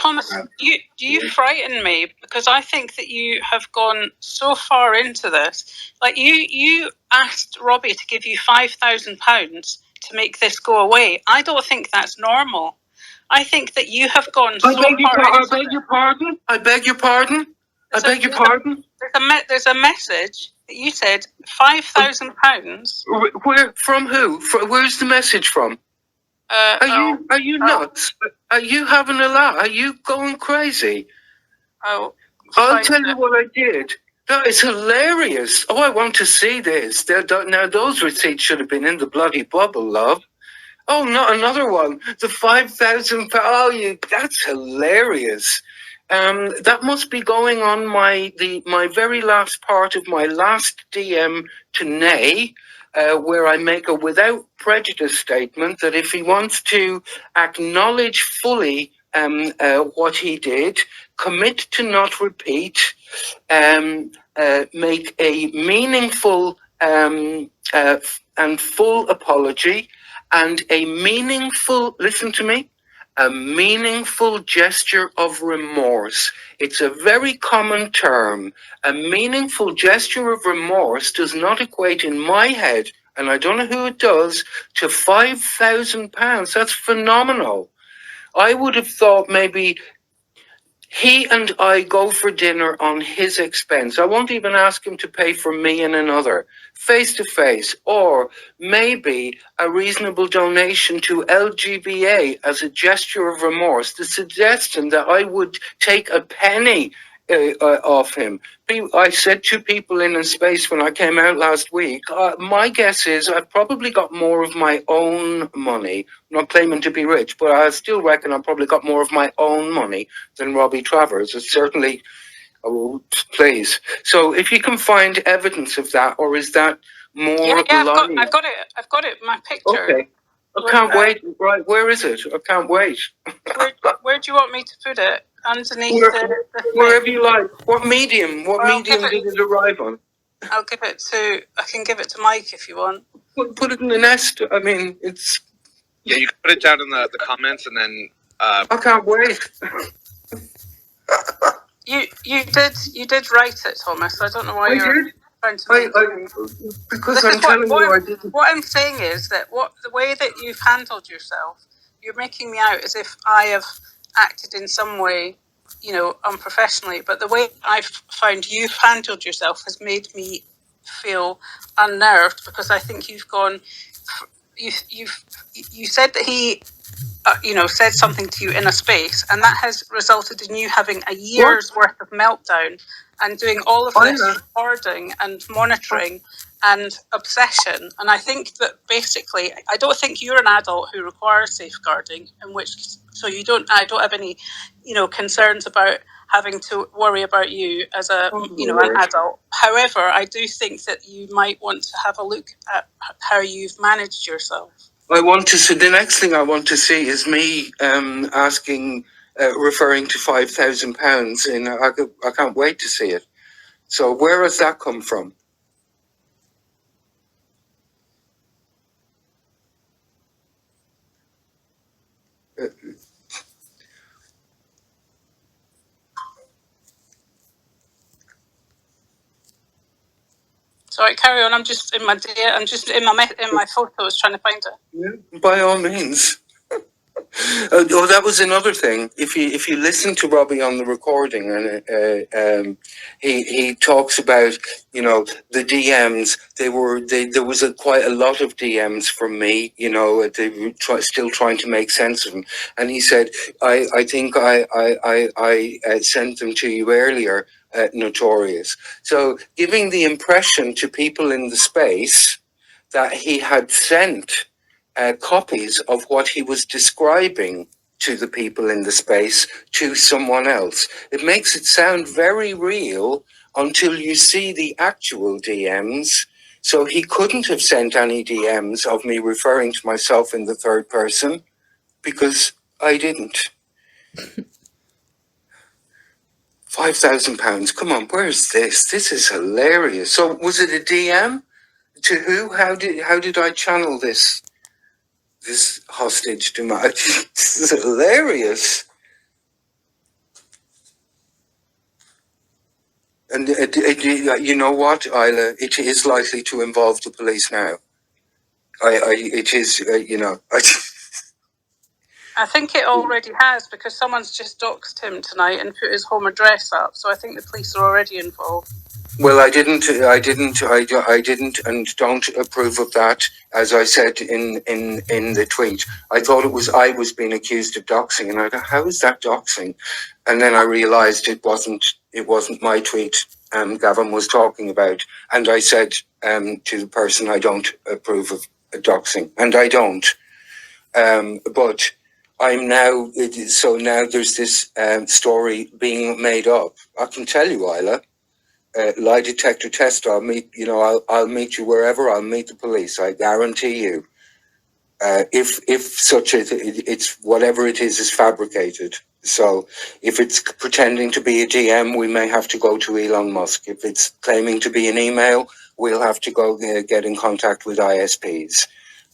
Thomas, you frighten me, because I think that you have gone so far into this. Like you asked Robbie to give you £5,000 to make this go away. I don't think that's normal. I think that you have gone so far into it. I beg your pardon. I beg your pardon. I beg your pardon. There's a message that you said £5,000. Where from? Who? Where's the message from? Are you nuts? Are you having a laugh? Are you going crazy? I'll tell you what I did. That is hilarious. Oh, I want to see this. Now those receipts should have been in the bloody bubble, love. Oh, not another one. The £5,000. Oh, that's hilarious. That must be going on my very last part of my last DM to Nay, where I make a without prejudice statement that if he wants to acknowledge fully what he did, commit to not repeat, make a meaningful and full apology, and a meaningful, listen to me, a meaningful gesture of remorse. It's a very common term. A meaningful gesture of remorse does not equate in my head, and I don't know who it does, to £5,000. That's phenomenal. I would have thought maybe he and I go for dinner on his expense. I won't even ask him to pay for me and another, face to face, or maybe a reasonable donation to LGBA as a gesture of remorse. The suggestion that I would take a penny off him. I said to people in a space when I came out last week, my guess is I've probably got more of my own money. I'm not claiming to be rich, but I still reckon I've probably got more of my own money than Robbie Travers. It's certainly, please. So if you can find evidence of that, or is that more lying? I've got it, my picture. Okay. I can't wait. Right, where is it? I can't wait. Where do you want me to put it? Underneath wherever you like. What medium? What medium did it arrive on? I can give it to Mike if you want. Put it in the nest. I mean, it's... Yeah, you can put it down in the comments, and then... I can't wait. You did write it, Thomas. I don't know why you're trying to... Because I'm telling you I didn't... What I'm saying is that the way that you've handled yourself, you're making me out as if I have acted in some way, unprofessionally, but the way I've found you've handled yourself has made me feel unnerved, because I think you've gone, you said that he said something to you in a space, and that has resulted in you having a year's worth of meltdown and doing all of this recording and monitoring and obsession. And I think that basically, I don't think you're an adult who requires safeguarding, I don't have any, concerns about having to worry about you as an adult. However, I do think that you might want to have a look at how you've managed yourself. I want to see, the next thing I want to see is me asking, referring to £5,000, and I can't wait to see it. So where has that come from? Sorry, carry on. I'm just in my photos trying to find it. Yeah, by all means. That was another thing. If you listen to Robbie on the recording, and he talks about the DMs. There was quite a lot of DMs from me. They were still trying to make sense of them. And he said, I think I sent them to you earlier. Notorious. So giving the impression to people in the space that he had sent copies of what he was describing to the people in the space to someone else. It makes it sound very real until you see the actual DMs. So he couldn't have sent any DMs of me referring to myself in the third person, because I didn't. £5,000. Come on, where's this? This is hilarious. So was it a DM? To who? How did I channel this hostage to my... This is hilarious. And you know what, Isla? It is likely to involve the police now. It is, I think it already has, because someone's just doxed him tonight and put his home address up. So I think the police are already involved. Well, I didn't, and don't approve of that. As I said in the tweet, I thought I was being accused of doxing, and I thought, how is that doxing? And then I realised it wasn't my tweet. Gavin was talking about, and I said to the person, I don't approve of doxing, and I don't. But I'm now, so now there's this story being made up. I can tell you, Isla. Lie detector test. I'll meet you wherever. I'll meet the police. I guarantee you. If such it's whatever it is fabricated. So if it's pretending to be a DM, we may have to go to Elon Musk. If it's claiming to be an email, we'll have to go get in contact with ISPs.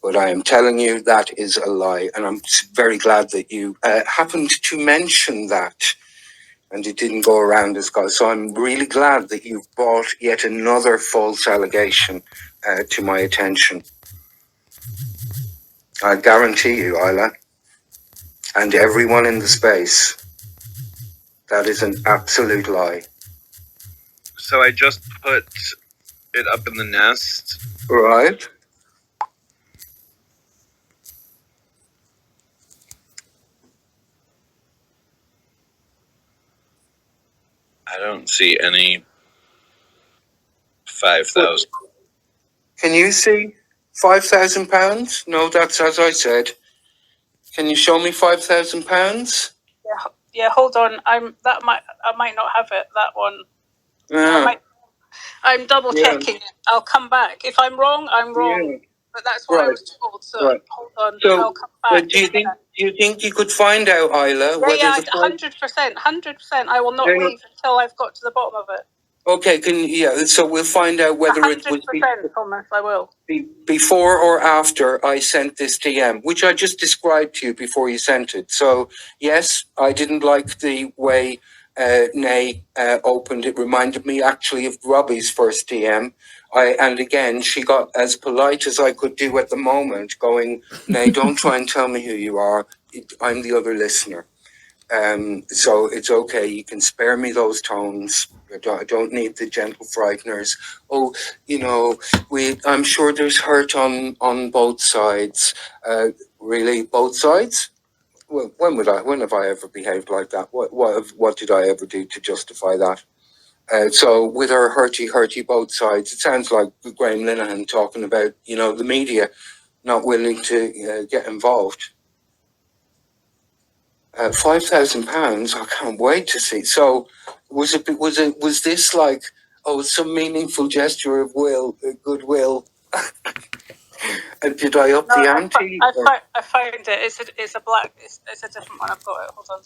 But I am telling you that is a lie, and I'm very glad that you happened to mention that. And it didn't go around as God. So I'm really glad that you've brought yet another false allegation to my attention. I guarantee you, Isla, and everyone in the space, that is an absolute lie. So I just put it up in the nest. Right? I don't see any 5,000. Can you see £5,000? No, that's as I said. Can you show me £5,000? Yeah. Hold on. I might not have it. That one. I'm double checking it. I'll come back. If I'm wrong, I'm wrong. Yeah. But that's what I was told. So hold on. So, I'll come back. Do you think you could find out, Isla? Yeah, 100%. 100%. I will not leave until I've got to the bottom of it. Okay, so we'll find out whether 100%, it was Thomas, I will. Before or after I sent this DM, which I just described to you before you sent it. So yes, I didn't like the way Nay opened. It reminded me actually of Robbie's first DM. And again, she got as polite as I could do at the moment, going, Nay, don't try and tell me who you are. I'm the other listener. So it's okay. You can spare me those tones. I don't need the gentle frighteners. Oh, I'm sure there's hurt on both sides. Really, both sides? Well, when have I ever behaved like that? What did I ever do to justify that? So with her hurty both sides, it sounds like Graham Linehan talking about, the media not willing to get involved. £5,000. I can't wait to see. So, was this like, some meaningful gesture of goodwill? And did I up the ante? I found it. It's a black. It's a different one. I've got it. Hold on.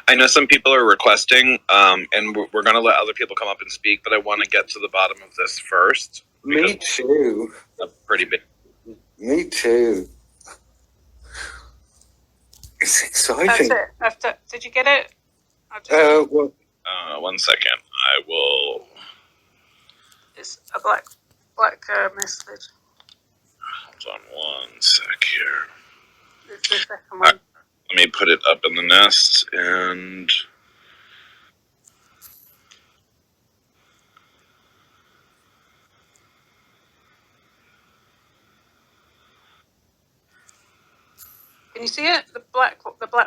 I know some people are requesting, and we're going to let other people come up and speak, but I want to get to the bottom of this first. Me too. That's pretty big. Me too. It's exciting. That's it. Did you get it? One second. I will. It's a black message. Hold on one sec here. It's the second one. Let me put it up in the nest and. Can you see it? The black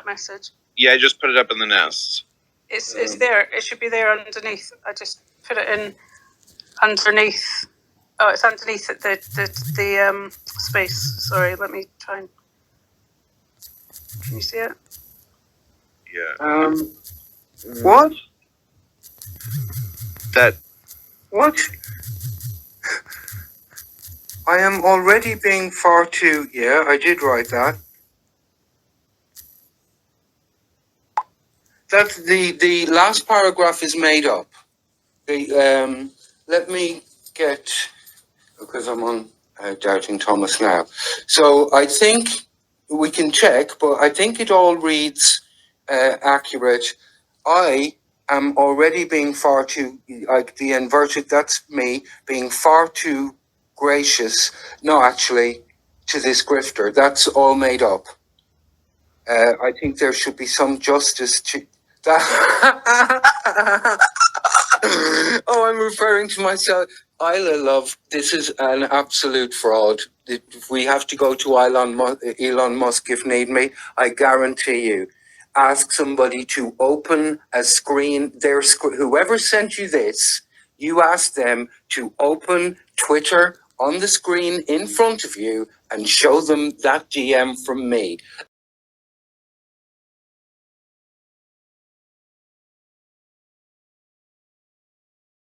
message. Yeah, I just put it up in the nest. It's there. It should be there underneath. I just put it in underneath. Oh, it's underneath the space. Sorry, let me try and. Can you see it? Yeah. What? That. What? I am already being far too. Yeah, I did write that. That's the last paragraph is made up. Let me get, because I'm on Doubting Thomas now. So I think we can check, but I think it all reads accurate. I am already being far too, like the inverted, that's me, being far too gracious. No, actually, to this grifter. That's all made up. I think there should be some justice to that. Oh, I'm referring to myself. Isla, love, this is an absolute fraud. If we have to go to Elon Musk if need me, I guarantee you. Ask somebody to open a screen, whoever sent you this, you ask them to open Twitter on the screen in front of you and show them that DM from me.